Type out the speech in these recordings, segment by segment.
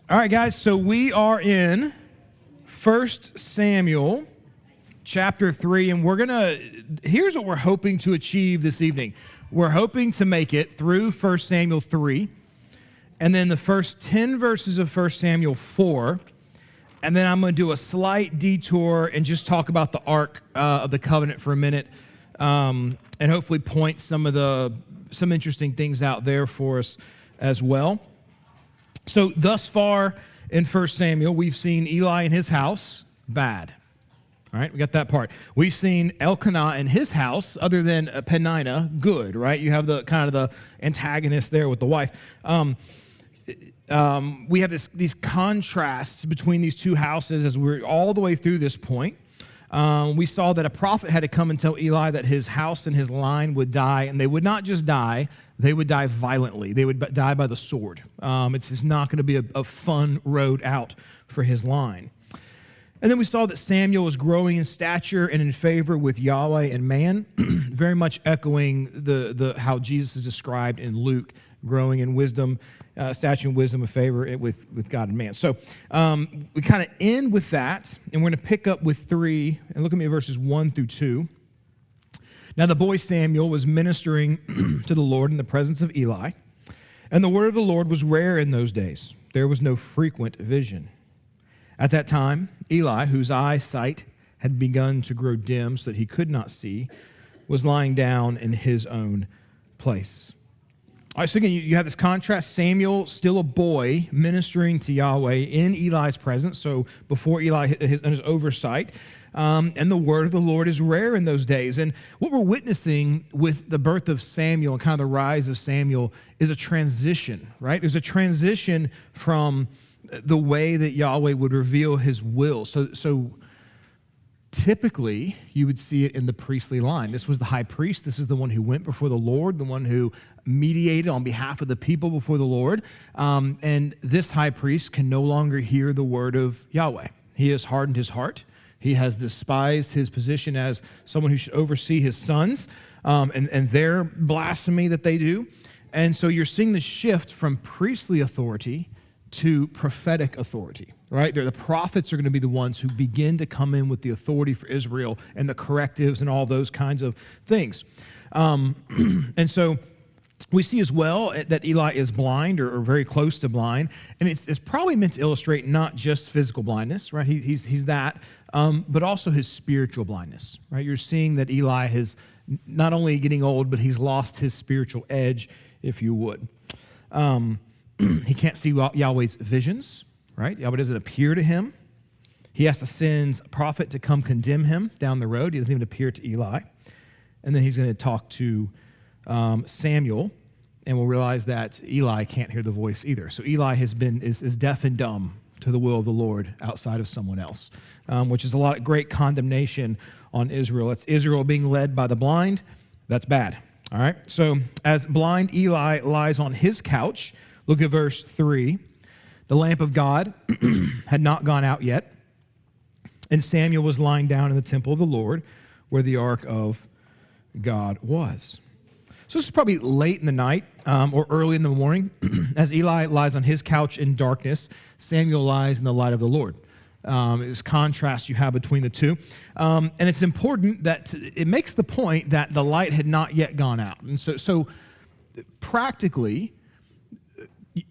All right, guys, so we are in 1 Samuel chapter 3, and here's what we're hoping to achieve this evening. We're hoping to make it through 1 Samuel 3, and then the first 10 verses of 1 Samuel 4, and then I'm going to do a slight detour and just talk about the Ark of the Covenant for a minute, and hopefully point some interesting things out there for us as well. So thus far in 1 Samuel, we've seen Eli and his house, bad. All right, we got that part. We've seen Elkanah and his house, other than Peninnah, good, right? You have the kind of the antagonist there with the wife. We have these contrasts between these two houses as we're all the way through this point. We saw that a prophet had to come and tell Eli that his house and his line would die, and they would not just die, they would die violently. They would die by the sword. It's just not going to be a fun road out for his line. And then we saw that Samuel was growing in stature and in favor with Yahweh and man, very much echoing the how Jesus is described in Luke, growing in wisdom, stature and wisdom of favor with God and man. So we kind of end with that, and we're going to pick up with 3, and look at me at verses 1 through 2. Now the boy Samuel was ministering to the Lord in the presence of Eli, and the word of the Lord was rare in those days. There was no frequent vision. At that time, Eli, whose eyesight had begun to grow dim so that he could not see, was lying down in his own place. All right, so again, you have this contrast. Samuel, still a boy, ministering to Yahweh in Eli's presence, so before Eli his oversight. And the word of the Lord is rare in those days. And what we're witnessing with the birth of Samuel and kind of the rise of Samuel is a transition, right? There's a transition from the way that Yahweh would reveal his will. So typically, you would see it in the priestly line. This was the high priest. This is the one who went before the Lord, the one who mediated on behalf of the people before the Lord. And this high priest can no longer hear the word of Yahweh. He has hardened his heart. He has despised his position as someone who should oversee his sons and their blasphemy that they do. And so you're seeing the shift from priestly authority to prophetic authority, right? The prophets are going to be the ones who begin to come in with the authority for Israel and the correctives and all those kinds of things. And so we see as well that Eli is blind or very close to blind, and it's probably meant to illustrate not just physical blindness, right? He's that, but also his spiritual blindness, right? You're seeing that Eli is not only getting old, but he's lost his spiritual edge, if you would. He can't see Yahweh's visions, right? Yahweh doesn't appear to him. He has to send a prophet to come condemn him down the road. He doesn't even appear to Eli. And then he's going to talk to Samuel, and we'll realize that Eli can't hear the voice either. So Eli is deaf and dumb to the will of the Lord outside of someone else, which is a lot of great condemnation on Israel. It's Israel being led by the blind. That's bad. All right. So as blind Eli lies on his couch, look at verse 3. The lamp of God had not gone out yet, and Samuel was lying down in the temple of the Lord where the ark of God was. So this is probably late in the night or early in the morning. As Eli lies on his couch in darkness, Samuel lies in the light of the Lord. This contrast you have between the two. And it's important that it makes the point that the light had not yet gone out. And so practically,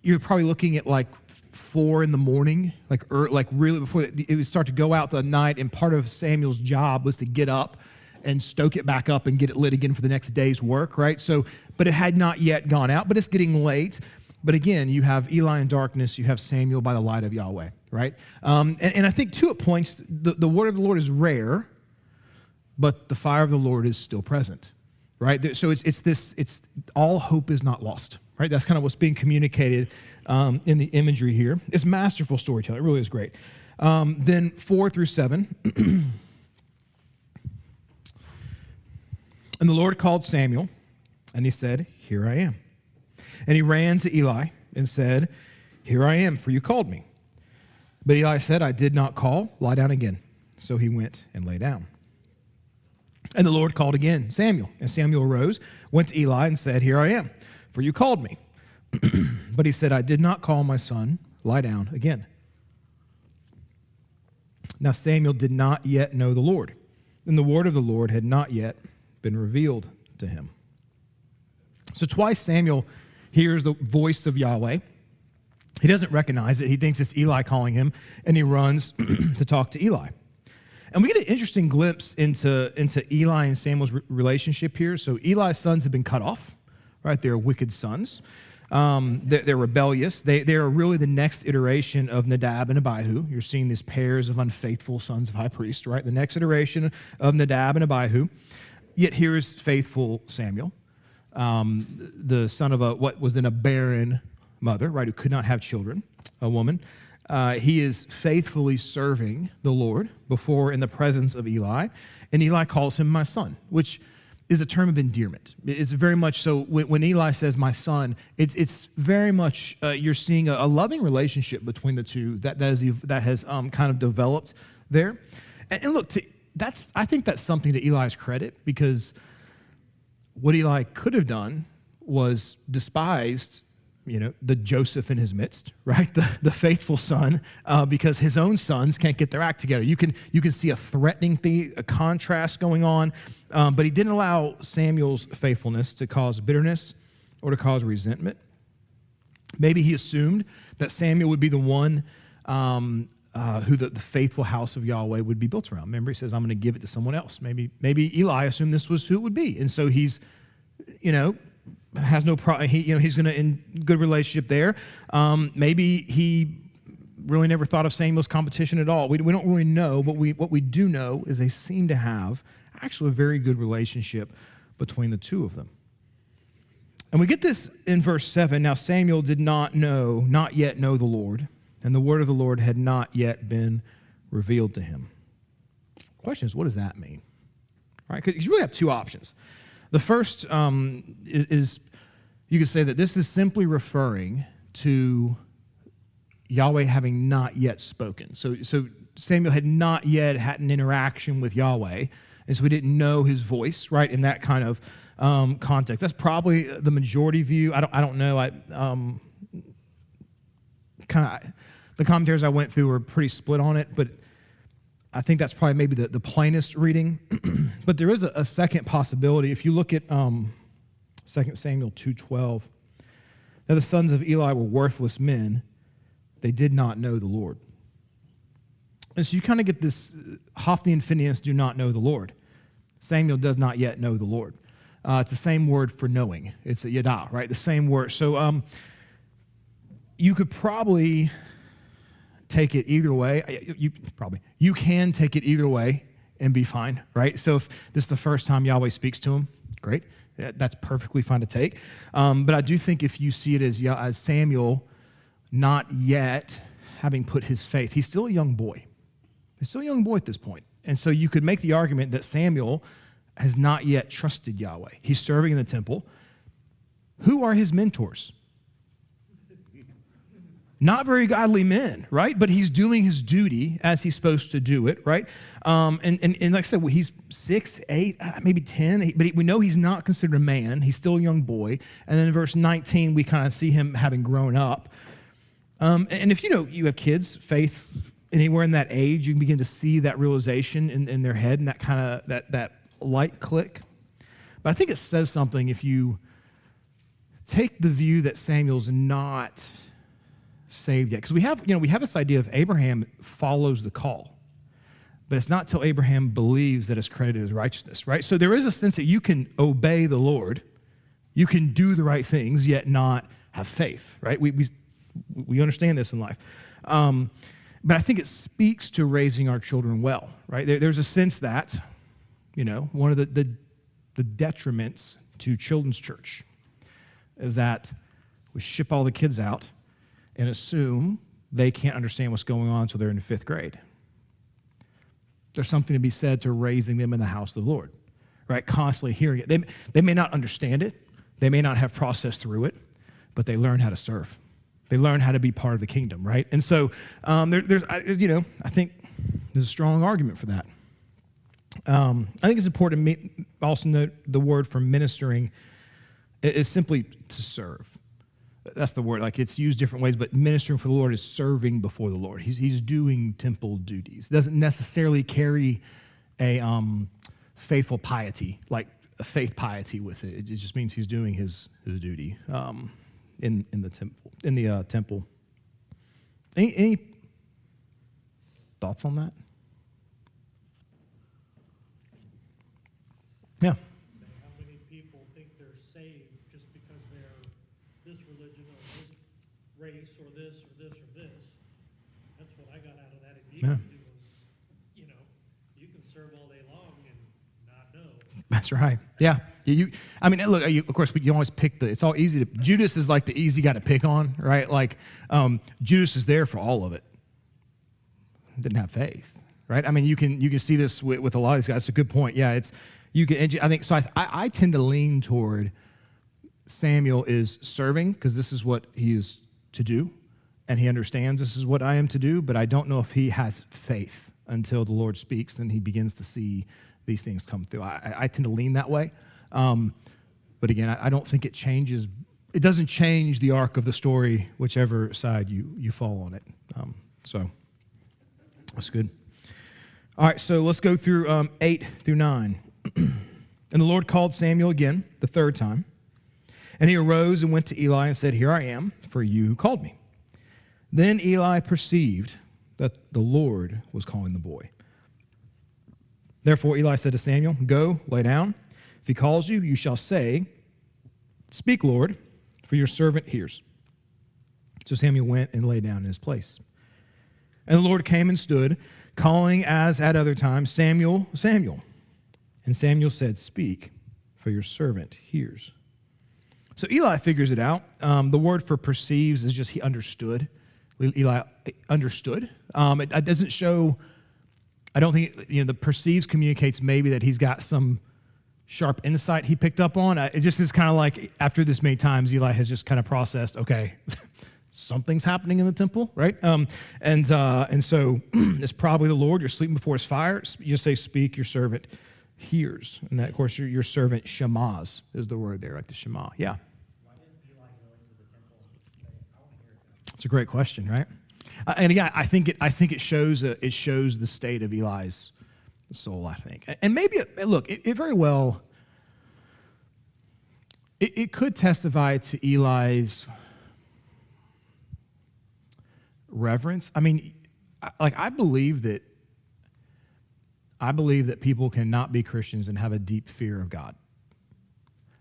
you're probably looking at like 4 in the morning, like really before it would start to go out the night, and part of Samuel's job was to get up and stoke it back up and get it lit again for the next day's work, right? So, but it had not yet gone out, but it's getting late. But again, you have Eli in darkness, you have Samuel by the light of Yahweh, right? And I think too, it points, the word of the Lord is rare, but the fire of the Lord is still present, right? So it's all hope is not lost, right? That's kind of what's being communicated in the imagery here. It's masterful storytelling. It really is great. Then 4 through 7. And the Lord called Samuel, and he said, "Here I am." And he ran to Eli and said, "Here I am, for you called me." But Eli said, "I did not call. Lie down again." So he went and lay down. And the Lord called again, "Samuel." And Samuel arose, went to Eli, and said, "Here I am, for you called me." But he said, "I did not call, my son. lie down again. Now Samuel did not yet know the Lord, and the word of the Lord had not yet been revealed to him. So twice Samuel hears the voice of Yahweh. He doesn't recognize it. He thinks it's Eli calling him, and he runs to talk to Eli. And we get an interesting glimpse into Eli and Samuel's relationship here. So Eli's sons have been cut off, right? They're wicked sons. They're rebellious. They are really the next iteration of Nadab and Abihu. You're seeing these pairs of unfaithful sons of high priest, right? The next iteration of Nadab and Abihu. Yet here is faithful Samuel, the son of what was then a barren mother, right, who could not have children, a woman. He is faithfully serving the Lord before in the presence of Eli, and Eli calls him my son, which is a term of endearment. It's very much so when Eli says my son, it's very much you're seeing a loving relationship between the two that has kind of developed there. And look, I think that's something to Eli's credit, because what Eli could have done was despised the Joseph in his midst, right? The faithful son, because his own sons can't get their act together. You can see a threatening thing, a contrast going on, but he didn't allow Samuel's faithfulness to cause bitterness or to cause resentment. Maybe he assumed that Samuel would be the one who the faithful house of Yahweh would be built around. Remember, he says, I'm going to give it to someone else. Maybe Eli assumed this was who it would be, and so he's, has no problem. He's going to in good relationship there. Maybe he really never thought of Samuel's competition at all. We don't really know, but what we do know is they seem to have actually a very good relationship between the two of them. And we get this in verse 7. Now Samuel did not yet know the Lord, and the word of the Lord had not yet been revealed to him. The question is, what does that mean? Right? Because you really have two options. The first is you could say that this is simply referring to Yahweh having not yet spoken. So Samuel had not yet had an interaction with Yahweh, and so we didn't know his voice, right, in that kind of context. That's probably the majority view. I don't know. The commentaries I went through were pretty split on it, but I think that's probably maybe the plainest reading. But there is a second possibility. If you look at 2 Samuel 2:12, now the sons of Eli were worthless men. They did not know the Lord. And so you kind of get this, Hophni and Phinehas do not know the Lord. Samuel does not yet know the Lord. It's the same word for knowing. It's a yada, right? The same word. So you could probably take it either way. You can take it either way and be fine, right? So if this is the first time Yahweh speaks to him, great. That's perfectly fine to take. But I do think if you see it as Samuel not yet having put his faith, he's still a young boy. He's still a young boy at this point. And so you could make the argument that Samuel has not yet trusted Yahweh. He's serving in the temple. Who are his mentors? Not very godly men, right? But he's doing his duty as he's supposed to do it, right? And like I said, he's 6, 8, maybe 10, but we know he's not considered a man. He's still a young boy. And then in verse 19, we kind of see him having grown up. And if you have kids, faith, anywhere in that age, you can begin to see that realization in their head and that kind of that light click. But I think it says something if you take the view that Samuel's not saved yet, because we have this idea of Abraham follows the call, but it's not till Abraham believes that it's credited as righteousness, right? So there is a sense that you can obey the Lord, you can do the right things, yet not have faith, right? We understand this in life, but I think it speaks to raising our children well, right? There's a sense that one of the detriments to children's church is that we ship all the kids out and assume they can't understand what's going on until they're in the 5th grade. There's something to be said to raising them in the house of the Lord, right? Constantly hearing it. They may not understand it. They may not have processed through it, but they learn how to serve. They learn how to be part of the kingdom, right? And so I think there's a strong argument for that. I think it's important to also note the word for ministering is simply to serve. That's the word. Like it's used different ways, but ministering for the Lord is serving before the Lord. He's doing temple duties. Doesn't necessarily carry a faithful piety, like a faith piety with it. It just means he's doing his duty in the temple. Any thoughts on that? Yeah. How many people think they're saved just because they're this religion or this race or this or this or this? That's what I got out of that immediately was, you can serve all day long and not know. That's right. Yeah. Look, of course, you always pick it's all easy Judas is like the easy guy to pick on, right? Like, Judas is there for all of it. Didn't have faith, right? I mean, you can see this with a lot of these guys. It's a good point. Yeah, I think so. I tend to lean toward Samuel is serving because this is what he is to do, and he understands this is what I am to do. But I don't know if he has faith until the Lord speaks, and he begins to see these things come through. I tend to lean that way, but again, I don't think it changes. It doesn't change the arc of the story, whichever side you fall on it. So that's good. All right, so let's go through 8 through 9. And the Lord called Samuel again the third time. And he arose and went to Eli and said, "Here I am, for you who called me." Then Eli perceived that the Lord was calling the boy. Therefore Eli said to Samuel, "Go, lay down. If he calls you, you shall say, 'Speak, Lord, for your servant hears.'" So Samuel went and lay down in his place. And the Lord came and stood, calling as at other times, "Samuel, Samuel." And Samuel said, "Speak, for your servant hears." So Eli figures it out. The word for perceives is just he understood. Eli understood. It doesn't show, I don't think, the perceives communicates maybe that he's got some sharp insight he picked up on. It just is kind of like after this many times, Eli has just kind of processed, okay, something's happening in the temple, right? And so it's probably the Lord. You're sleeping before his fire. You just say, "Speak, your servant hears." And that, of course, your servant shemas is the word there, like the Shema. Yeah. Why didn't Eli go into the temple and say, "I want to hear it"? It's a great question, right? And again, I think it shows the state of Eli's soul. I think, and maybe it very well. It could testify to Eli's reverence. I mean, I believe that people cannot be Christians and have a deep fear of God.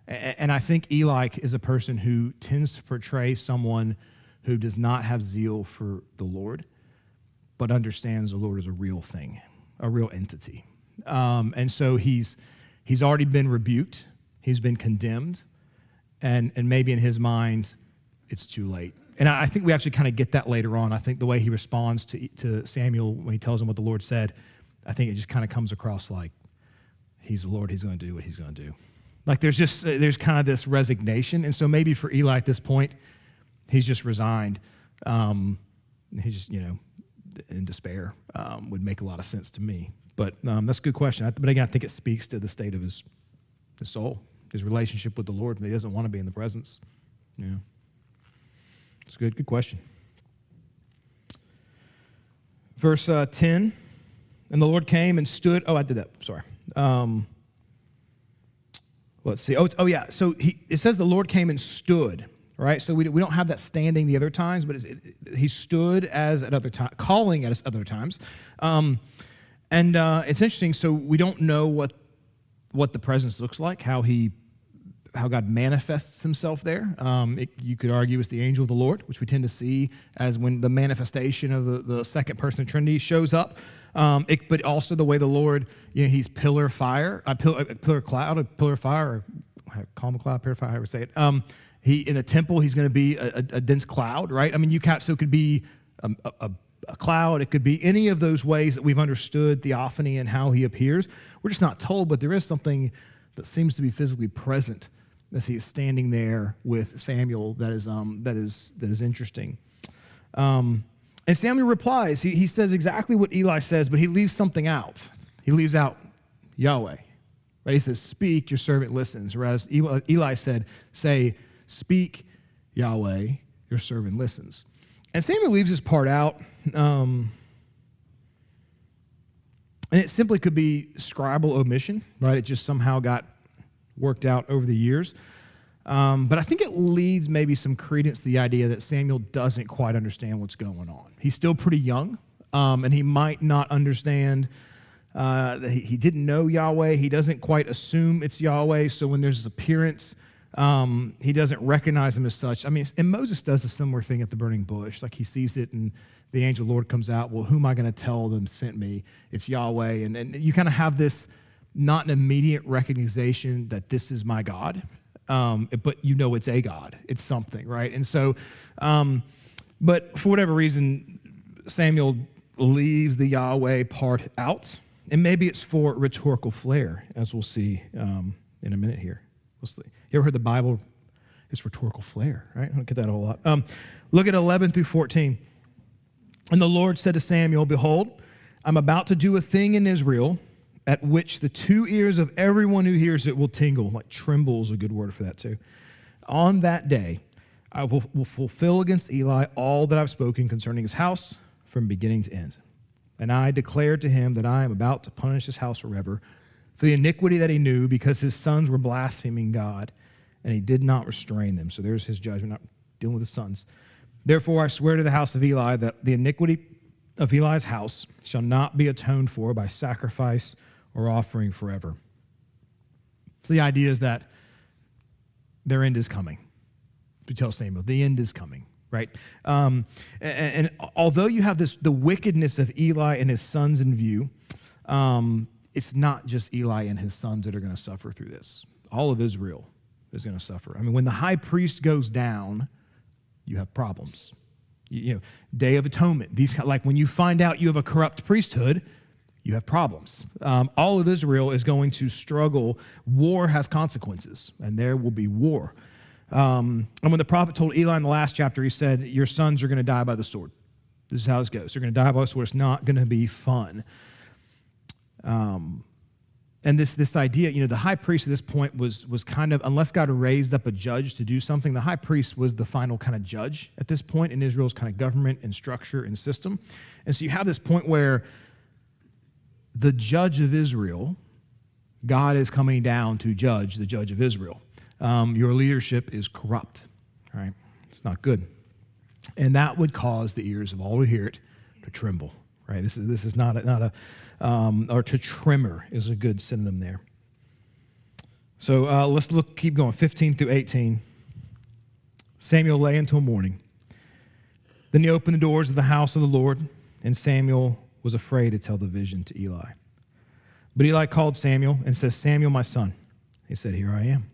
And I think Eli is a person who tends to portray someone who does not have zeal for the Lord, but understands the Lord is a real thing, a real entity. And so he's already been rebuked. He's been condemned. And maybe in his mind, it's too late. And I think we actually kind of get that later on. I think the way he responds to Samuel when he tells him what the Lord said, I think it just kind of comes across like he's the Lord, he's going to do what he's going to do. Like there's kind of this resignation. And so maybe for Eli at this point, he's just resigned. He's just, in despair. Would make a lot of sense to me. But that's a good question. But again, I think it speaks to the state of his soul, his relationship with the Lord. He doesn't want to be in the presence. Yeah. It's good. Good question. Verse 10, and the Lord came and stood. Oh, I did that. Sorry. Let's see. Oh yeah. So it says the Lord came and stood, right? So we don't have that standing the other times, but he stood as at other times, calling at other times. And it's interesting. So we don't know what the presence looks like, how God manifests himself there. You could argue it's the angel of the Lord, which we tend to see as when the manifestation of the second person of the Trinity shows up. But also the way the Lord, he's pillar fire, a pillar cloud, a pillar fire, or calm cloud, pillar fire, however you say it. He in the temple, he's going to be a dense cloud, right? I mean, so it could be a cloud. It could be any of those ways that we've understood theophany and how he appears. We're just not told, but there is something that seems to be physically present as he is standing there with Samuel that is interesting. And Samuel replies. He says exactly what Eli says, but he leaves something out. He leaves out Yahweh. Right? He says, "Speak, your servant listens." Whereas Eli said, "Say, speak, Yahweh, your servant listens. And Samuel leaves this part out, and it simply could be scribal omission, right? It just somehow got worked out over the years. But I think it leads maybe some credence to the idea that Samuel doesn't quite understand what's going on. He's still pretty young, and he might not understand that he didn't know Yahweh. He doesn't quite assume it's Yahweh, so when there's his appearance, he doesn't recognize him as such. I mean, and Moses does a similar thing at the burning bush. Like he sees it, and the angel of the Lord comes out. Well, who am I going to tell them sent me? It's Yahweh. And you kind of have this not an immediate recognition that this is my God, but you know it's a God. It's something, right? And so, but for whatever reason, Samuel leaves the Yahweh part out. And maybe it's for rhetorical flair, as we'll see in a minute here. You ever heard the Bible? It's rhetorical flair, right? I don't get that a whole lot. Look at 11 through 14. And the Lord said to Samuel, behold, I'm about to do a thing in Israel at which the two ears of everyone who hears it will tingle. Like tremble is a good word for that too. On that day, I will fulfill against Eli all that I've spoken concerning his house from beginning to end. And I declared to him that I am about to punish his house forever for the iniquity that he knew, because his sons were blaspheming God, and he did not restrain them. So there's his judgment, not dealing with his sons. Therefore I swear to the house of Eli that the iniquity of Eli's house shall not be atoned for by sacrifice or offering forever. So the idea is that their end is coming. To tell Samuel, the end is coming, right? And although you have the wickedness of Eli and his sons in view, it's not just Eli and his sons that are going to suffer through this. All of Israel is going to suffer. I mean, when the high priest goes down, you have problems. You know, Day of Atonement. Like when you find out you have a corrupt priesthood, you have problems. All of Israel is going to struggle. War has consequences, and there will be war. And when the prophet told Eli in the last chapter, he said, your sons are going to die by the sword. This is how this goes. They're going to die by the sword. It's not going to be fun. And this idea, the high priest at this point was kind of, unless God raised up a judge to do something, the high priest was the final kind of judge at this point in Israel's kind of government and structure and system. And so you have this point where the judge of Israel, God is coming down to judge the judge of Israel. Your leadership is corrupt, right? It's not good. And that would cause the ears of all who hear it to tremble, right? This is not a or to tremor is a good synonym there. So let's keep going, 15 through 18. Samuel lay until morning. Then he opened the doors of the house of the Lord, and Samuel was afraid to tell the vision to Eli. But Eli called Samuel and said, Samuel, my son. He said, here I am.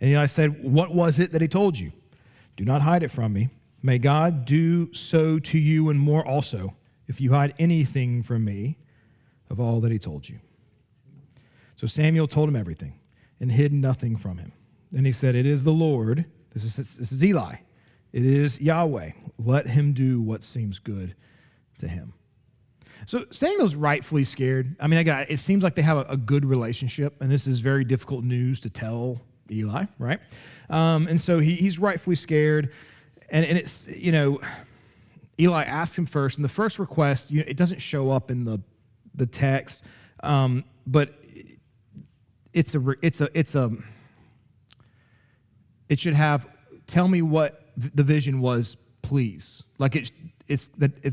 And Eli said, what was it that he told you? Do not hide it from me. May God do so to you and more also, if you hide anything from me of all that he told you. So Samuel told him everything and hid nothing from him. Then he said, it is the Lord. This is Eli. It is Yahweh. Let him do what seems good to him. So Samuel's rightfully scared. I mean, again, it seems like they have a good relationship, and this is very difficult news to tell Eli, right? And so he's rightfully scared. And it's, Eli asks him first, and the first request, it doesn't show up in the text, but it should have, tell me what the vision was, please. Like it's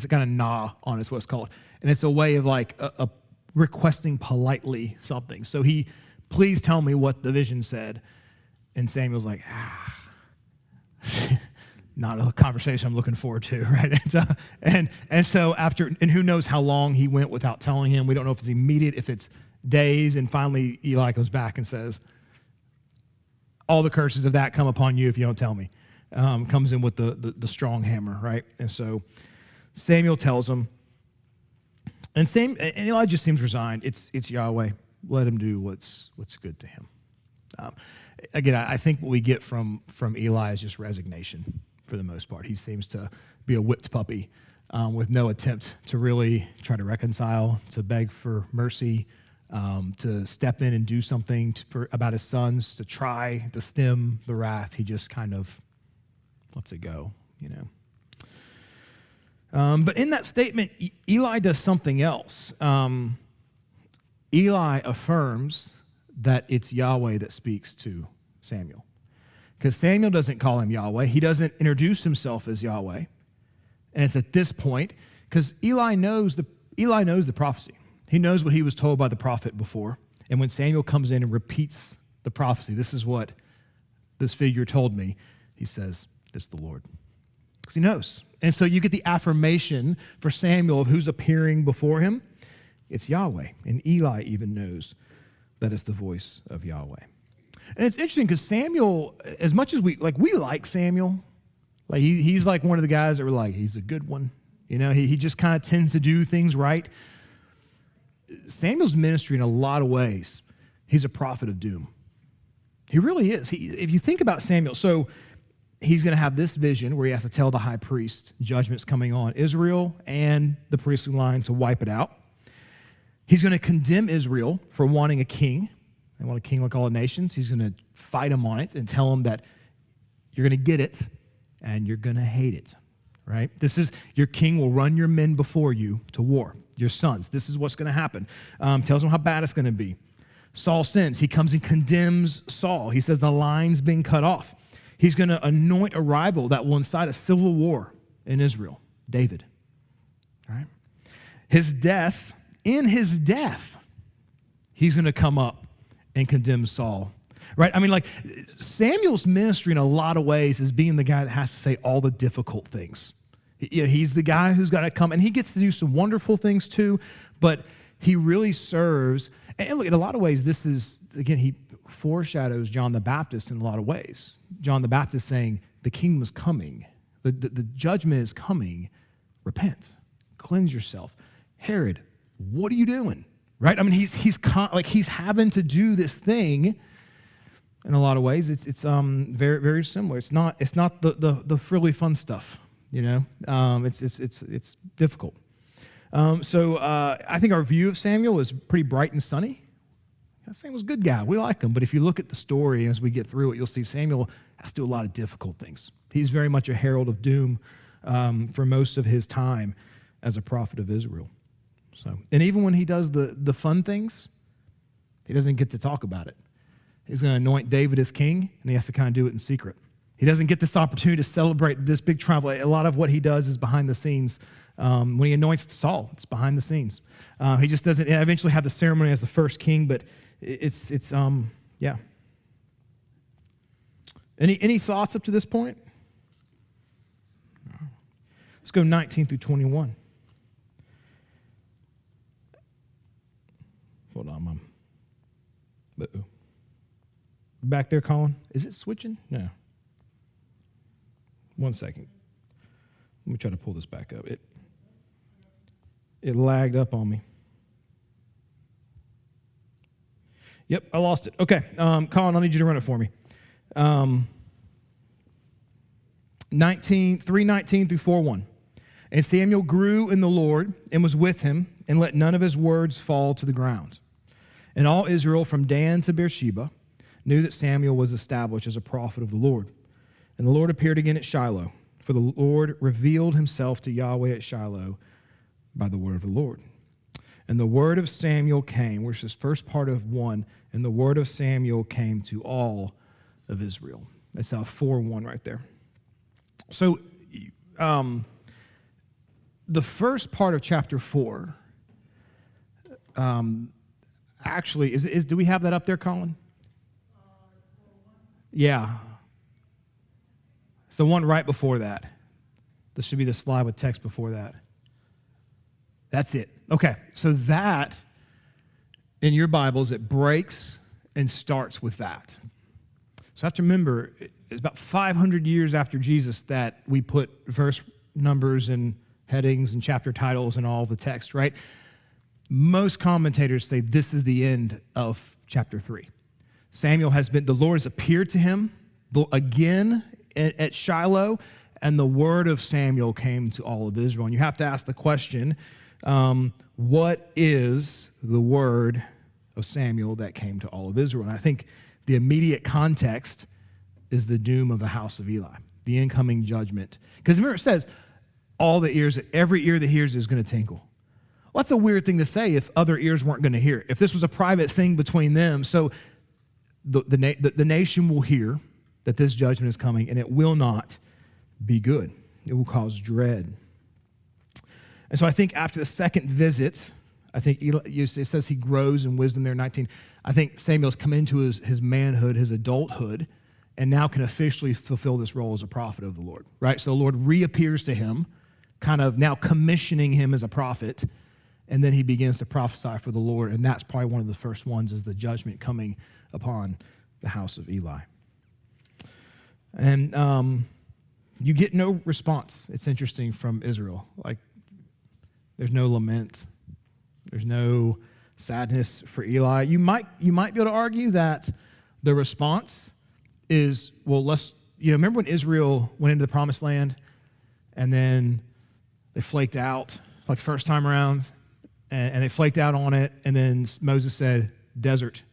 kind of nah on is what it's called. And it's a way of like a requesting politely something. So please tell me what the vision said. And Samuel's like, not a conversation I'm looking forward to, right? And so after, and who knows how long he went without telling him. We don't know if it's immediate, if it's days. And finally, Eli goes back and says, all the curses of that come upon you if you don't tell me. Comes in with the strong hammer, right? And so Samuel tells him, and Eli just seems resigned. It's Yahweh. Let him do what's good to him. Again, I think what we get from Eli is just resignation for the most part. He seems to be a whipped puppy with no attempt to really try to reconcile, to beg for mercy, to step in and do something about his sons, to try to stem the wrath. He just kind of lets it go, you know. But in that statement, Eli does something else. Eli affirms that it's Yahweh that speaks to Samuel. Because Samuel doesn't call him Yahweh. He doesn't introduce himself as Yahweh. And it's at this point, because Eli knows the prophecy. He knows what he was told by the prophet before. And when Samuel comes in and repeats the prophecy, this is what this figure told me, he says, it's the Lord. Because he knows. And so you get the affirmation for Samuel of who's appearing before him. It's Yahweh. And Eli even knows that it's the voice of Yahweh. And it's interesting because Samuel, as much as we like Samuel, like he's like one of the guys that were like, he's a good one. You know, he just kind of tends to do things right. Samuel's ministry in a lot of ways, he's a prophet of doom. He really is. If you think about Samuel, so he's going to have this vision where he has to tell the high priest judgment's coming on Israel and the priestly line to wipe it out. He's going to condemn Israel for wanting a king. They want a king like all the nations. He's going to fight him on it and tell him that you're going to get it and you're going to hate it, right? This is, your king will run your men before you to war, your sons. This is what's going to happen. Tells them how bad it's going to be. Saul sins. He comes and condemns Saul. He says the line's being cut off. He's going to anoint a rival that will incite a civil war in Israel, David. All right? In his death, he's going to come up and condemn Saul. Right? I mean, like, Samuel's ministry in a lot of ways is being the guy that has to say all the difficult things. He's the guy who's got to come, and he gets to do some wonderful things too, but he really serves. And look, in a lot of ways, this is, again, he foreshadows John the Baptist in a lot of ways. John the Baptist saying, the kingdom is coming. The judgment is coming. Repent. Cleanse yourself. Herod, what are you doing? Right? I mean, he's having to do this thing in a lot of ways. It's very, very similar. It's not the frilly fun stuff, you know? It's difficult. So I think our view of Samuel is pretty bright and sunny. Samuel's a good guy. We like him. But if you look at the story as we get through it, you'll see Samuel has to do a lot of difficult things. He's very much a herald of doom for most of his time as a prophet of Israel. So, and even when he does the fun things, he doesn't get to talk about it. He's going to anoint David as king, and he has to kind of do it in secret. He doesn't get this opportunity to celebrate this big triumph. A lot of what he does is behind the scenes. When he anoints Saul, it's behind the scenes. He just doesn't eventually have the ceremony as the first king, but yeah. Any thoughts up to this point? Let's go 19 through 21. Hold on, Mom. Uh-oh. Back there, Colin? Is it switching? No. 1 second. Let me try to pull this back up. It lagged up on me. Yep, I lost it. Okay, Colin, I need you to run it for me. 3:19 through 4:1. And Samuel grew in the Lord and was with him, and let none of his words fall to the ground. And all Israel from Dan to Beersheba knew that Samuel was established as a prophet of the Lord. And the Lord appeared again at Shiloh, for the Lord revealed himself to Yahweh at Shiloh by the word of the Lord. And the word of Samuel came, which is first part of 1, and the word of Samuel came to all of Israel. That's 4:1 right there. So the first part of chapter 4, actually, do we have that up there, Colin? Yeah. It's the one right before that. This should be the slide with text before that. That's it. Okay, so that, in your Bibles, it breaks and starts with that. So I have to remember, it's about 500 years after Jesus that we put verse numbers and headings and chapter titles and all the text, right? Most commentators say this is the end of chapter 3. The Lord has appeared to him again at Shiloh, and the word of Samuel came to all of Israel. And you have to ask the question, what is the word of Samuel that came to all of Israel? And I think the immediate context is the doom of the house of Eli. the incoming judgment. Because remember, it says, every ear that hears is going to tinkle. Well, that's a weird thing to say if other ears weren't going to hear it. If this was a private thing between them, so the nation will hear that this judgment is coming, and it will not be good. It will cause dread. And so I think after the second visit, I think it says he grows in wisdom there, 19. I think Samuel's come into his manhood, his adulthood, and now can officially fulfill this role as a prophet of the Lord, right? So the Lord reappears to him, kind of now commissioning him as a prophet, and then he begins to prophesy for the Lord, and that's probably one of the first ones, is the judgment coming upon the house of Eli. And you get no response, it's interesting, from Israel. Like, there's no lament. There's no sadness for Eli. You might be able to argue that the response is, well, remember when Israel went into the promised land and then they flaked out, like the first time around, and they flaked out on it, and then Moses said, desert.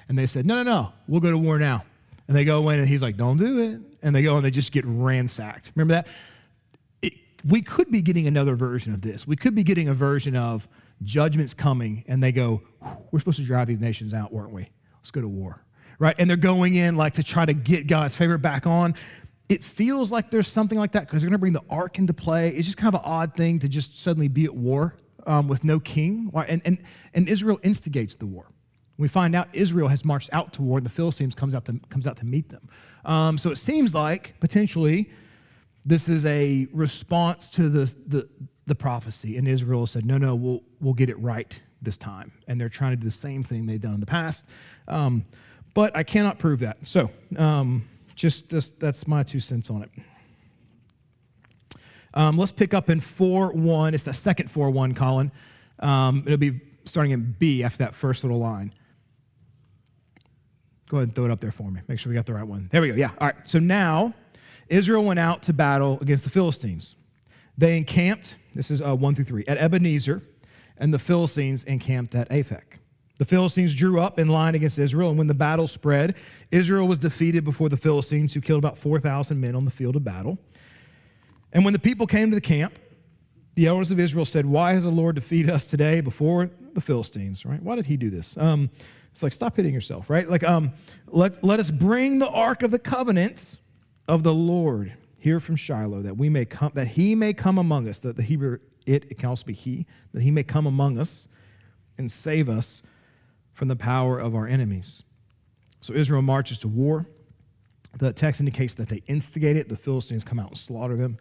And they said, no, we'll go to war now. And they go in, and he's like, don't do it. And they go, and they just get ransacked. Remember that? We could be getting another version of this. We could be getting a version of judgment's coming, and they go, we're supposed to drive these nations out, weren't we? Let's go to war, right? And they're going in like to try to get God's favor back on. It feels like there's something like that because they're going to bring the ark into play. It's just kind of an odd thing to just suddenly be at war with no king. And Israel instigates the war. We find out Israel has marched out to war, and the Philistines comes out to meet them. So it seems like potentially this is a response to the prophecy, and Israel said, no, we'll get it right this time. And they're trying to do the same thing they've done in the past. But I cannot prove that. So that's my 2 cents on it. Let's pick up in 4:1. It's the second 4:1, Colin. It'll be starting in B after that first little line. Go ahead and throw it up there for me. Make sure we got the right one. There we go. Yeah. All right. So now Israel went out to battle against the Philistines. They encamped, this is 1-3, at Ebenezer, and the Philistines encamped at Aphek. The Philistines drew up in line against Israel, and when the battle spread, Israel was defeated before the Philistines, who killed about 4,000 men on the field of battle. And when the people came to the camp, the elders of Israel said, why has the Lord defeated us today before the Philistines, right? Why did he do this? It's like, stop hitting yourself, right? Like, let us bring the ark of the covenant of the Lord here from Shiloh, that he may come among us. The Hebrew, it can also be he, that he may come among us and save us from the power of our enemies. So Israel marches to war. The text indicates that they instigate it. The Philistines come out and slaughter them.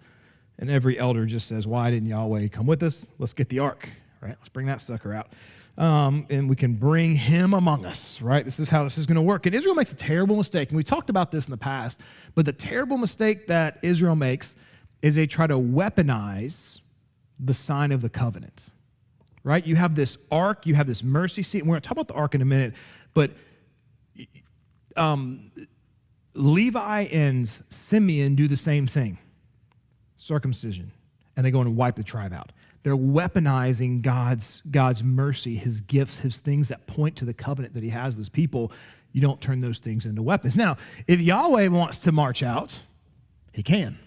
And every elder just says, why didn't Yahweh come with us? Let's get the ark, right? Let's bring that sucker out. And we can bring him among us, right? This is how this is going to work. And Israel makes a terrible mistake. And we talked about this in the past. But the terrible mistake that Israel makes is they try to weaponize the sign of the covenant, right? You have this ark. You have this mercy seat. And we're going to talk about the ark in a minute. But Levi and Simeon do the same thing. Circumcision, and they go and wipe the tribe out. They're weaponizing God's mercy, his gifts, his things that point to the covenant that he has with his people. You don't turn those things into weapons. Now, if Yahweh wants to march out, he can,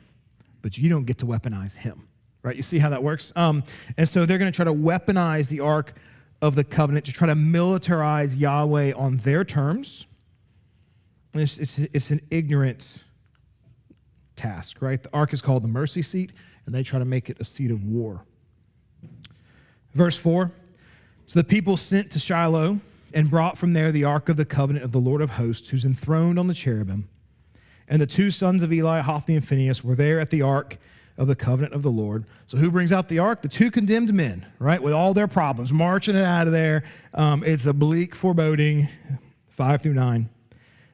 but you don't get to weaponize him, right? You see how that works? And so they're going to try to weaponize the Ark of the Covenant to try to militarize Yahweh on their terms. And it's an ignorant task, right? The ark is called the mercy seat, and they try to make it a seat of war. Verse 4, so the people sent to Shiloh and brought from there the ark of the covenant of the Lord of hosts, who's enthroned on the cherubim. And the 2 sons of Eli, Hophni and Phinehas, were there at the ark of the covenant of the Lord. So who brings out the ark? The 2 condemned men, right, with all their problems, marching it out of there. It's a bleak foreboding, 5-9.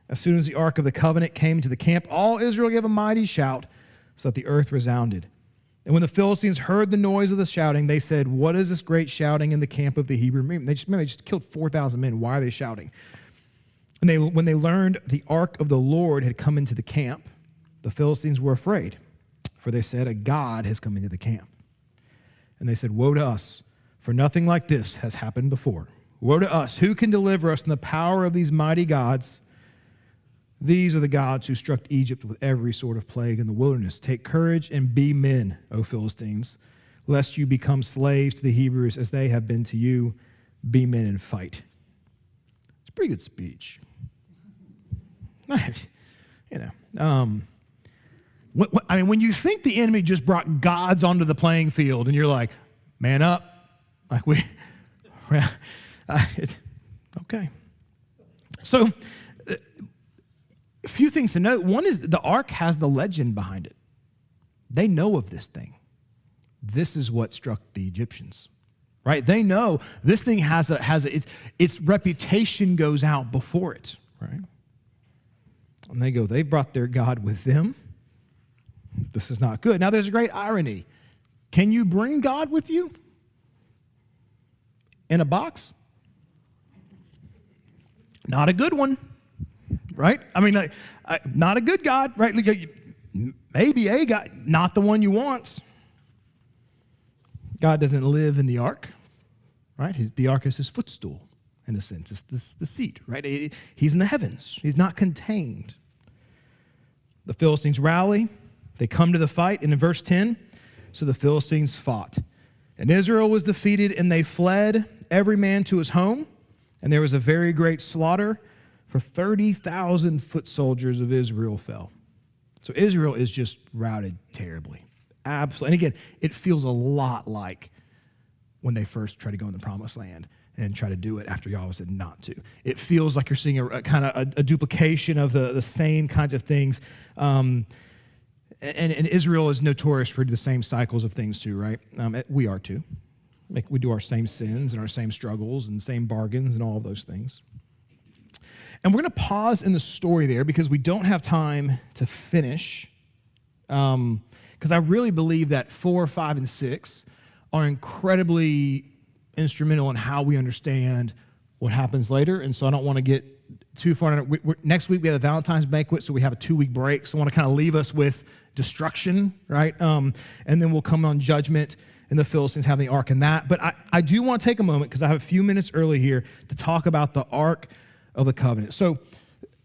As soon as the ark of the covenant came to the camp, all Israel gave a mighty shout so that the earth resounded. And when the Philistines heard the noise of the shouting, they said, what is this great shouting in the camp of the Hebrew men? They just killed 4,000 men. Why are they shouting? And when they learned the ark of the Lord had come into the camp, the Philistines were afraid, for they said, a god has come into the camp. And they said, woe to us, for nothing like this has happened before. Woe to us, who can deliver us from the power of these mighty gods? These are the gods who struck Egypt with every sort of plague in the wilderness. Take courage and be men, O Philistines, lest you become slaves to the Hebrews as they have been to you. Be men and fight. It's a pretty good speech. When you think the enemy just brought gods onto the playing field and you're like, man up, okay. So, a few things to note. One is the ark has the legend behind it. They know of this thing. This is what struck the Egyptians, right? They know this thing its reputation goes out before it, right? And they brought their God with them. This is not good. Now, there's a great irony. Can you bring God with you? In a box? Not a good one, right? Not a good God, right? Maybe a God, not the one you want. God doesn't live in the ark, right? The ark is his footstool, in a sense. It's the seat, right? He's in the heavens. He's not contained. The Philistines rally. They come to the fight. And in verse 10, so the Philistines fought. And Israel was defeated, and they fled, every man to his home. And there was a very great slaughter, for 30,000 foot soldiers of Israel fell. So Israel is just routed terribly. Absolutely. And again, it feels a lot like when they first tried to go in the promised land and try to do it after Yahweh said not to. It feels like you're seeing a kind of a duplication of the same kinds of things. And Israel is notorious for the same cycles of things too, right? We are too. Like we do our same sins and our same struggles and same bargains and all of those things. And we're going to pause in the story there because we don't have time to finish. Because I really believe that 4, 5, and 6 are incredibly instrumental in how we understand what happens later. And so I don't want to get too far. Next week we have a Valentine's banquet, so we have a 2-week break. So I want to kind of leave us with destruction, right? And then we'll come on judgment and the Philistines have the ark and that. But I do want to take a moment because I have a few minutes early here to talk about the Ark of the Covenant. So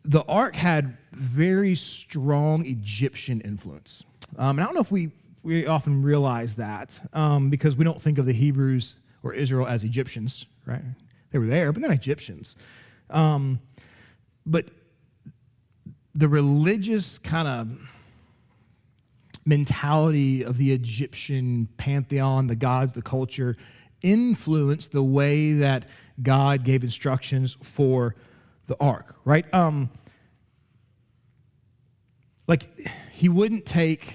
the ark had very strong Egyptian influence. And I don't know if we often realize that because we don't think of the Hebrews or Israel as Egyptians, right? They were there, but they're not Egyptians. But the religious kind of mentality of the Egyptian pantheon, the gods, the culture, influenced the way that God gave instructions for the ark, right? God wouldn't take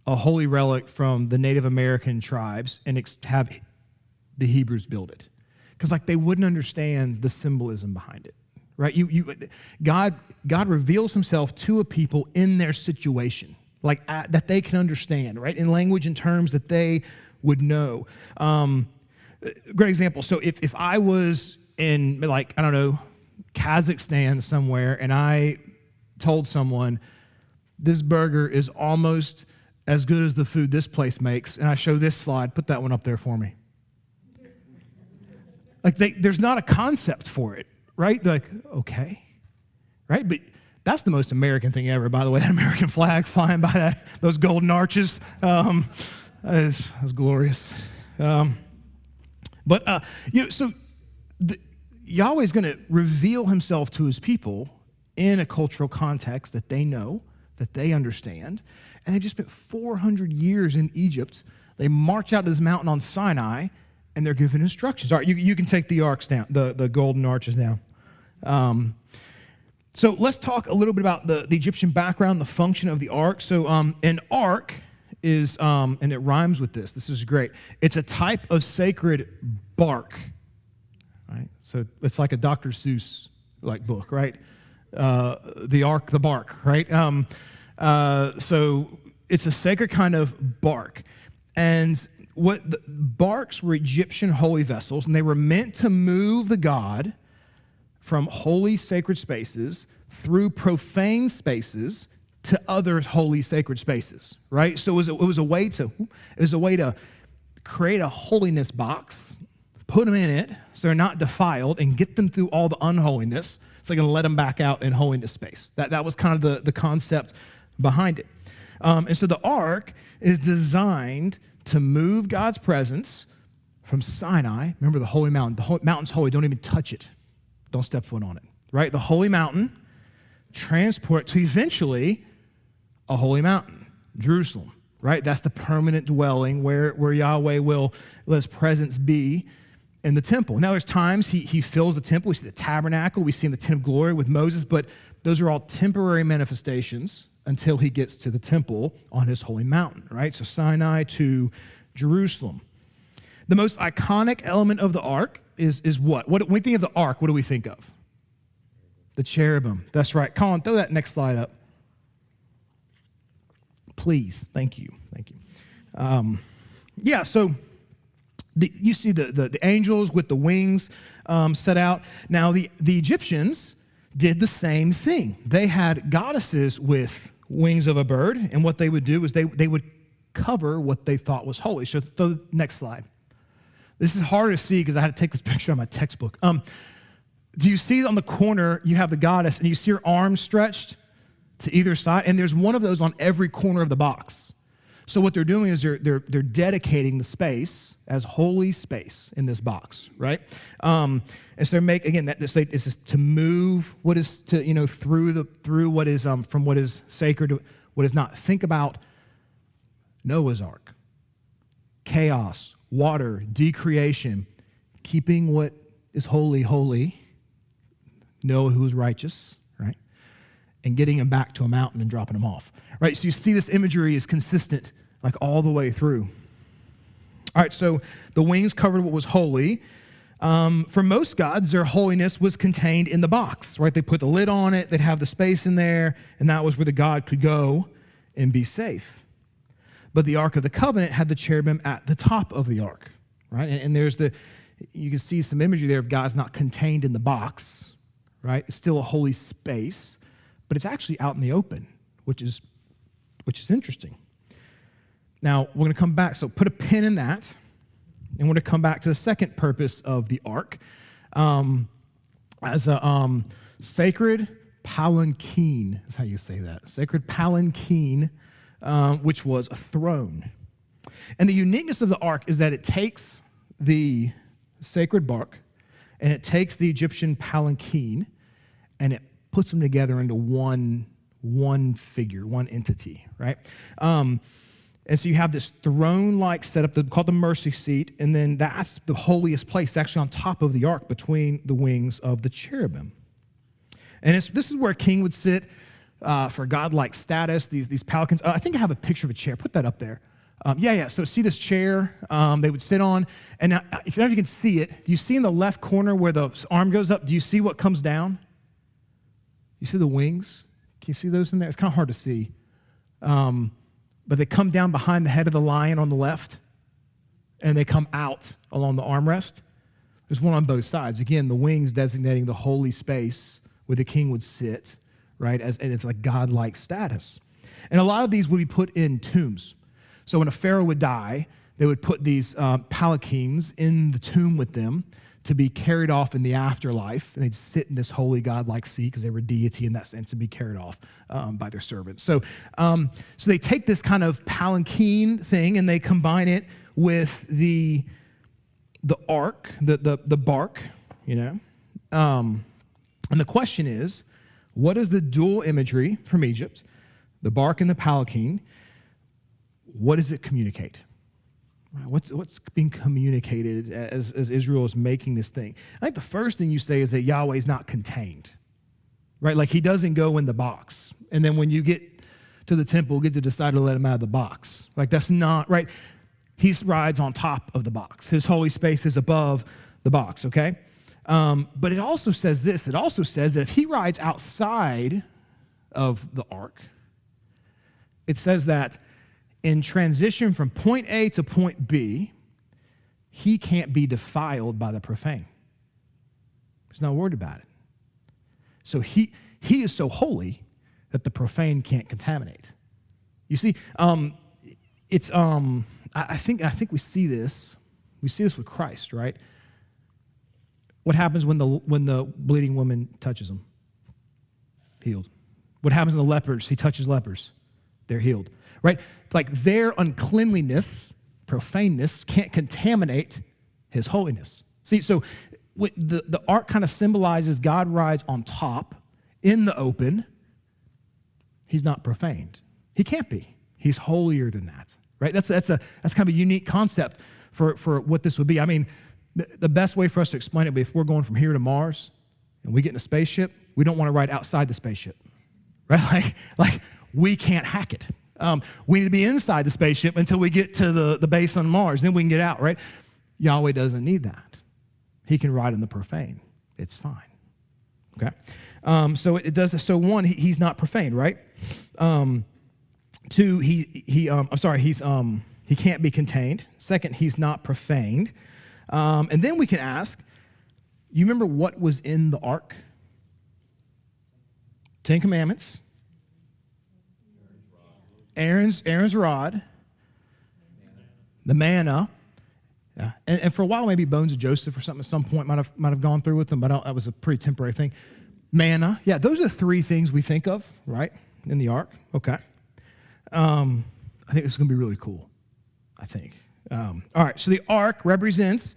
a holy relic from the Native American tribes and have the Hebrews build it. Because they wouldn't understand the symbolism behind it, right? God reveals himself to a people in their situation, that they can understand, right? In language and terms that they would know. Great example. So if I was in, Kazakhstan somewhere, and I told someone, this burger is almost as good as the food this place makes, and I show this slide, put that one up there for me. There's not a concept for it, right? They're like, okay, right? But that's the most American thing ever, by the way, that American flag flying by those golden arches. That's glorious. Yahweh's going to reveal himself to his people in a cultural context that they know, that they understand. And they just spent 400 years in Egypt. They march out to this mountain on Sinai, and they're given instructions. All right, you can take the arcs down, the golden arches down. So let's talk a little bit about the Egyptian background, the function of the ark. So an ark is, and it rhymes with this. This is great. It's a type of sacred bark. Right? So it's like a Dr. Seuss book, right? The ark, the bark, right? So it's a sacred kind of bark. And what the barks were Egyptian holy vessels, and they were meant to move the god from holy sacred spaces through profane spaces to other holy sacred spaces, right? So it was a way to create a holiness box, put them in it so they're not defiled, and get them through all the unholiness It's like going to let them back out in holiness space. That was kind of the concept behind it. And so the ark is designed to move God's presence from Sinai. Remember the holy mountain. The mountain's holy. Don't even touch it. Don't step foot on it, right? The holy mountain, transport to eventually a holy mountain, Jerusalem, right? That's the permanent dwelling where Yahweh will let his presence be in the temple. Now, there's times he fills the temple. We see the tabernacle. We see in the tent of glory with Moses, but those are all temporary manifestations until he gets to the temple on his holy mountain, right? So Sinai to Jerusalem. The most iconic element of the ark is what? When we think of the ark, what do we think of? The cherubim. That's right. Colin, throw that next slide up. Please. Thank you. Thank you. So you see the angels with the wings set out. Now, the Egyptians did the same thing. They had goddesses with wings of a bird, and what they would do is they would cover what they thought was holy. So throw the next slide. This is hard to see because I had to take this picture on my textbook. Do you see on the corner, you have the goddess, and you see her arms stretched to either side, and there's one of those on every corner of the box. So what they're doing is they're dedicating the space as holy space in this box, right? And so they're again, this is to move what is through what is from what is sacred to what is not. Think about Noah's Ark, chaos, water, decreation, keeping what is holy, holy. Noah, who was righteous, right? And getting him back to a mountain and dropping him off, right? So you see this imagery is consistent like all the way through. All right, so the wings covered what was holy. For most gods, their holiness was contained in the box, right? They put the lid on it, they'd have the space in there, and that was where the god could go and be safe. But the Ark of the Covenant had the cherubim at the top of the ark, right? And there's you can see some imagery there of God's not contained in the box, right? It's still a holy space, but it's actually out in the open, which is interesting. Now, we're going to come back, so put a pin in that, and we're going to come back to the second purpose of the ark as a sacred palanquin, is how you say that, sacred palanquin, which was a throne. And the uniqueness of the ark is that it takes the sacred bark, and it takes the Egyptian palanquin, and it puts them together into one figure, one entity, right? And so you have this throne-like setup called the mercy seat, and then that's the holiest place, actually on top of the ark between the wings of the cherubim. And this is where a king would sit for godlike status, these palanquins. I think I have a picture of a chair. Put that up there. So see this chair they would sit on. And now, if you can see it, you see in the left corner where the arm goes up, do you see what comes down? You see the wings? Can you see those in there? It's kind of hard to see. But they come down behind the head of the lion on the left, and they come out along the armrest. There's one on both sides. Again, the wings designating the holy space where the king would sit, right? And it's like godlike status. And a lot of these would be put in tombs. So when a pharaoh would die, they would put these palanquins in the tomb with them to be carried off in the afterlife, and they'd sit in this holy godlike seat because they were deity in that sense and be carried off by their servants. So they take this kind of palanquin thing and they combine it with the ark, the bark, and the question is, what is the dual imagery from Egypt, the bark and the palanquin? What does it communicate? What's being communicated as Israel is making this thing? I think the first thing you say is that Yahweh is not contained, right? Like he doesn't go in the box. And then when you get to the temple, get to decide to let him out of the box. Like that's not, right? He rides on top of the box. His holy space is above the box, okay? But it also says this. It also says that if he rides outside of the ark, it says that in transition from point A to point B, he can't be defiled by the profane. He's not worried about it. So he is so holy that the profane can't contaminate. You see, I think we see this. We see this with Christ, right? What happens when the bleeding woman touches him? Healed. What happens to the lepers? He touches lepers. They're healed, right? Like their uncleanliness, profaneness, can't contaminate his holiness. See, so the ark kind of symbolizes God rides on top in the open. He's not profaned. He can't be. He's holier than that, right? That's kind of a unique concept for what this would be. I mean, the best way for us to explain it would be if we're going from here to Mars and we get in a spaceship, we don't want to ride outside the spaceship, right? Like we can't hack it. We need to be inside the spaceship until we get to the base on Mars. Then we can get out, right? Yahweh doesn't need that. He can ride in the profane. It's fine. Okay? So it does. So one, he's not profane, right? Two, he can't be contained. Second, he's not profaned. And then we can ask, you remember what was in the ark? 10 Commandments. Aaron's rod. The manna. Yeah. And for a while, maybe Bones of Joseph or something at some point might have gone through with them, but that was a pretty temporary thing. Manna. Yeah, those are the three things we think of, right, in the ark. Okay. I think this is going to be really cool, I think. All right, so the ark represents,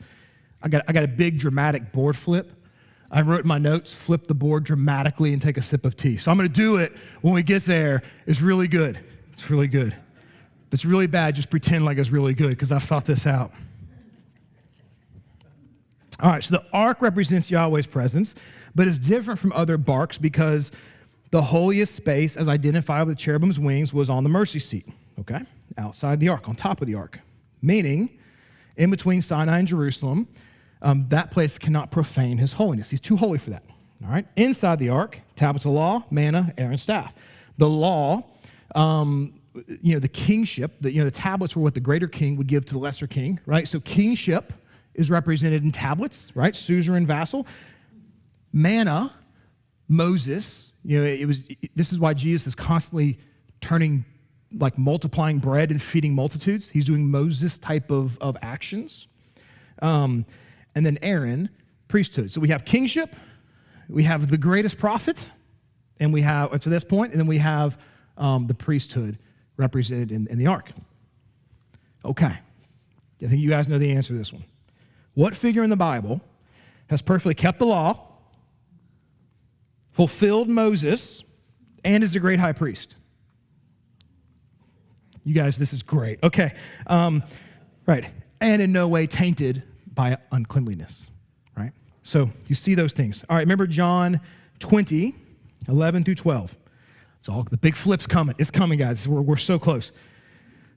I got a big dramatic board flip. I wrote in my notes, flip the board dramatically and take a sip of tea. So I'm going to do it when we get there. It's really good. It's really good. If it's really bad, just pretend like it's really good because I've thought this out. All right, so the ark represents Yahweh's presence, but it's different from other barks because the holiest space, as identified with cherubim's wings, was on the mercy seat, okay, outside the ark, on top of the ark, meaning in between Sinai and Jerusalem, that place cannot profane his holiness. He's too holy for that, all right? Inside the ark, tablets of law, manna, Aaron's staff. The law, the kingship, the tablets were what the greater king would give to the lesser king, right? So kingship is represented in tablets, right? Suzerain, vassal. Manna, Moses, this is why Jesus is constantly multiplying bread and feeding multitudes. He's doing Moses type of actions. And then Aaron, priesthood. So we have kingship, we have the greatest prophet, and we have, up to this point, and then we have the priesthood represented in the ark. Okay. I think you guys know the answer to this one. What figure in the Bible has perfectly kept the law, fulfilled Moses, and is the great high priest? You guys, this is great. Okay. Right. And in no way tainted by uncleanliness. Right? So you see those things. All right, remember John 20, 11 through 12. It's all, the big flip's coming. It's coming, guys. We're so close.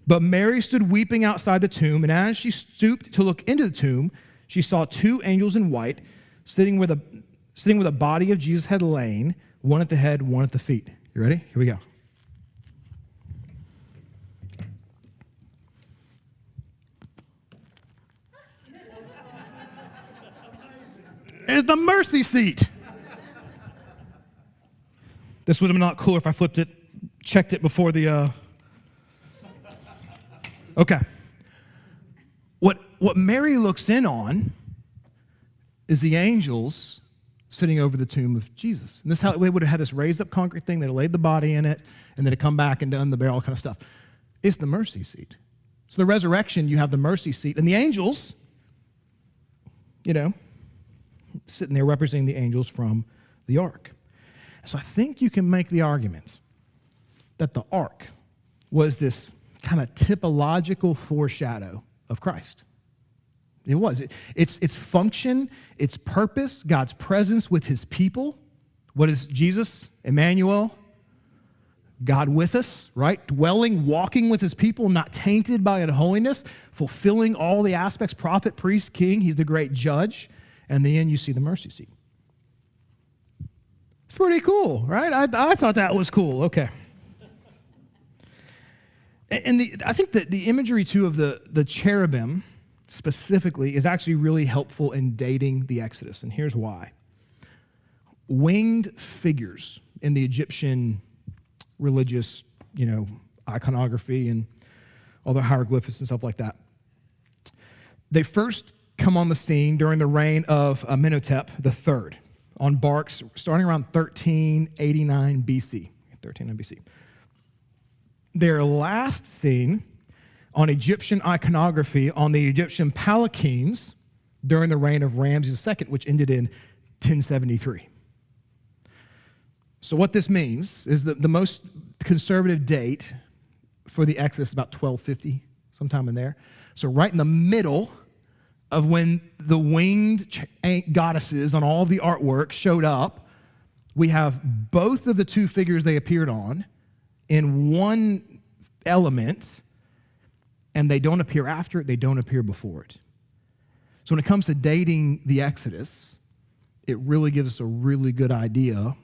But Mary stood weeping outside the tomb, and as she stooped to look into the tomb, she saw two angels in white sitting where the body of Jesus had lain, one at the head, one at the feet. You ready? Here we go. It's the mercy seat. This would have been not cooler if I checked it before the... Okay. What Mary looks in on is the angels sitting over the tomb of Jesus. And this is how they would have had this raised up concrete thing. They'd have laid the body in it, and then it'd come back and done the burial, all kind of stuff. It's the mercy seat. So the resurrection, you have the mercy seat. And the angels, sitting there representing the angels from the ark. So I think you can make the argument that the ark was this kind of typological foreshadow of Christ. It was. Its function, its purpose, God's presence with his people. What is Jesus? Emmanuel? God with us, right? Dwelling, walking with his people, not tainted by unholiness, fulfilling all the aspects, prophet, priest, king. He's the great judge. And in the end, you see the mercy seat. It's pretty cool, right? I thought that was cool. Okay. And I think that the imagery, too, of the cherubim specifically is actually really helpful in dating the Exodus, and here's why. Winged figures in the Egyptian religious, iconography and all the hieroglyphics and stuff like that, they first come on the scene during the reign of Amenhotep III on barks starting around 1389 BC. 1389 BC. They're last seen on Egyptian iconography on the Egyptian palanquins during the reign of Ramses II, which ended in 1073. So what this means is that the most conservative date for the Exodus is about 1250, sometime in there. So right in the middle of when the winged goddesses on all of the artwork showed up, we have both of the two figures they appeared on in one element, and they don't appear after it, they don't appear before it. So when it comes to dating the Exodus, it really gives us a really good idea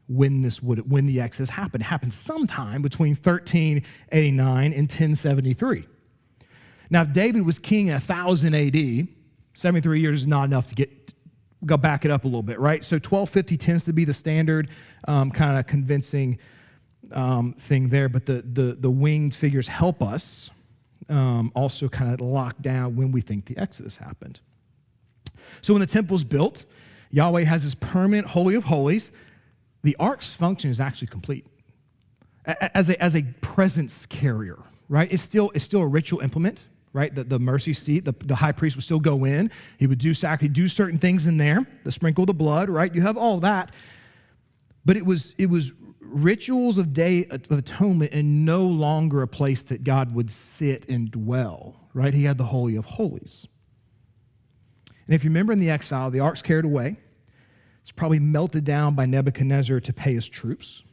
when the Exodus happened. It happened sometime between 1389 and 1073. Now, if David was king in 1000 AD, 73 years is not enough to go back it up a little bit, right? So 1250 tends to be the standard kind of convincing thing there, but the winged figures help us also kind of lock down when we think the Exodus happened. So when the temple's built, Yahweh has his permanent Holy of Holies. The ark's function is actually complete as a presence carrier, right? It's still a ritual implement, right? The mercy seat, the high priest would still go in. He would do certain things in there, the sprinkle the blood, right? You have all that. But it was rituals of Day of Atonement and no longer a place that God would sit and dwell, right? He had the Holy of Holies. And if you remember in the exile, the ark's carried away. It's probably melted down by Nebuchadnezzar to pay his troops.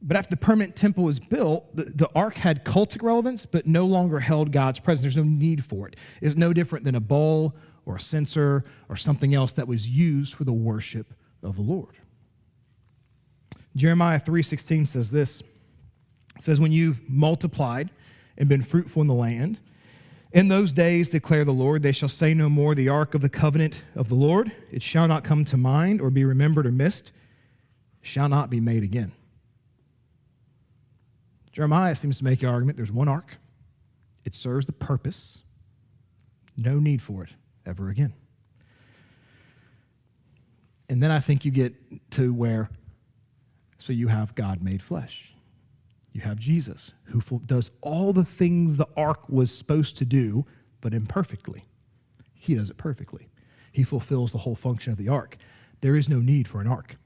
But after the permanent temple was built, the ark had cultic relevance, but no longer held God's presence. There's no need for it. It's no different than a bowl or a censer or something else that was used for the worship of the Lord. Jeremiah 3:16 says this. It says, when you've multiplied and been fruitful in the land, in those days, declare the Lord, they shall say no more, the ark of the covenant of the Lord. It shall not come to mind or be remembered or missed. It shall not be made again. Jeremiah seems to make the argument there's one ark. It serves the purpose. No need for it ever again. And then I think you get to where, so you have God made flesh. You have Jesus, who does all the things the ark was supposed to do, but imperfectly. He does it perfectly. He fulfills the whole function of the ark. There is no need for an ark.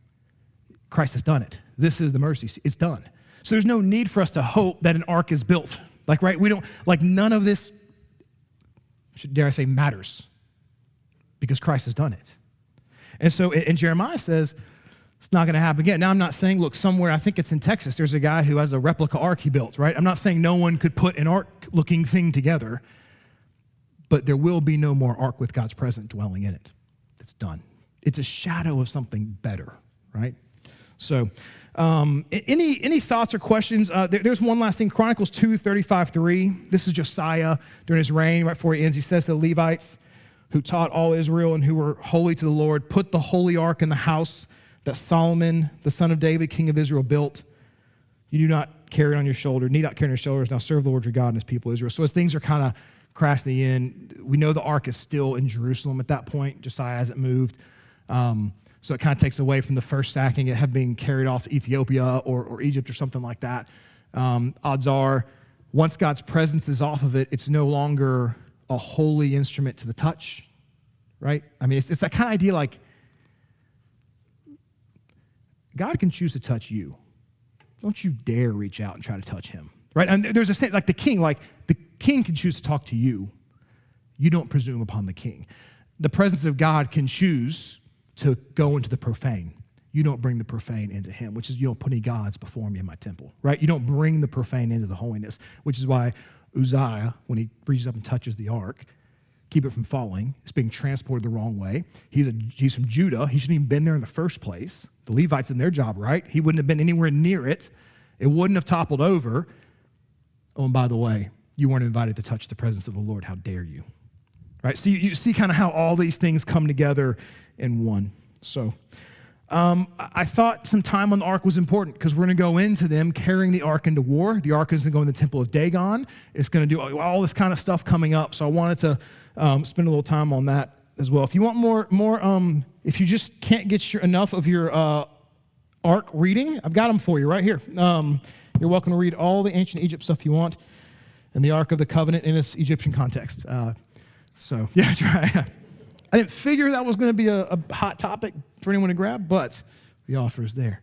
Christ has done it. This is the mercy seat. It's done. So there's no need for us to hope that an ark is built. Right? We don't, none of this, dare I say, matters, because Christ has done it. And so, and Jeremiah says, it's not going to happen again. Now, I'm not saying, look, somewhere, I think it's in Texas, there's a guy who has a replica ark he built, right? I'm not saying no one could put an ark-looking thing together, but there will be no more ark with God's presence dwelling in it. It's done. It's a shadow of something better, right? So, any thoughts or questions? There's one last thing, Chronicles 2:35-3. This is Josiah during his reign, right before he ends. He says to the Levites who taught all Israel and who were holy to the Lord, put the holy ark in the house that Solomon, the son of David, king of Israel, built. You do not carry it on your shoulder, need not carry it on your shoulders. Now serve the Lord your God and his people Israel. So as things are kind of crashing the end, we know the ark is still in Jerusalem at that point. Josiah hasn't moved. So it kind of takes away from the first sacking, it had been carried off to Ethiopia or Egypt or something like that. Odds are, once God's presence is off of it, it's no longer a holy instrument to the touch, right? I mean, it's that kind of idea like, God can choose to touch you. Don't you dare reach out and try to touch him, right? And there's a saying, the king can choose to talk to you. You don't presume upon the king. The presence of God can choose to go into the profane. You don't bring the profane into him, which is you don't put any gods before me in my temple, right? You don't bring the profane into the holiness, which is why Uzziah, when he reaches up and touches the ark, keep it from falling. It's being transported the wrong way. He's from Judah. He shouldn't even been there in the first place. The Levites in their job, right? He wouldn't have been anywhere near it. It wouldn't have toppled over. Oh, and by the way, you weren't invited to touch the presence of the Lord. How dare you? Right? So you see kind of how all these things come together in one. So I thought some time on the ark was important because we're going to go into them carrying the ark into war. The ark is going to go in the temple of Dagon. It's going to do all this kind of stuff coming up. So I wanted to spend a little time on that as well. If you want more if you just can't get enough of your Ark reading, I've got them for you right here. You're welcome to read all the ancient Egypt stuff you want and the Ark of the Covenant in its Egyptian context. So, yeah, that's right. I didn't figure that was going to be a hot topic for anyone to grab, but the offer is there.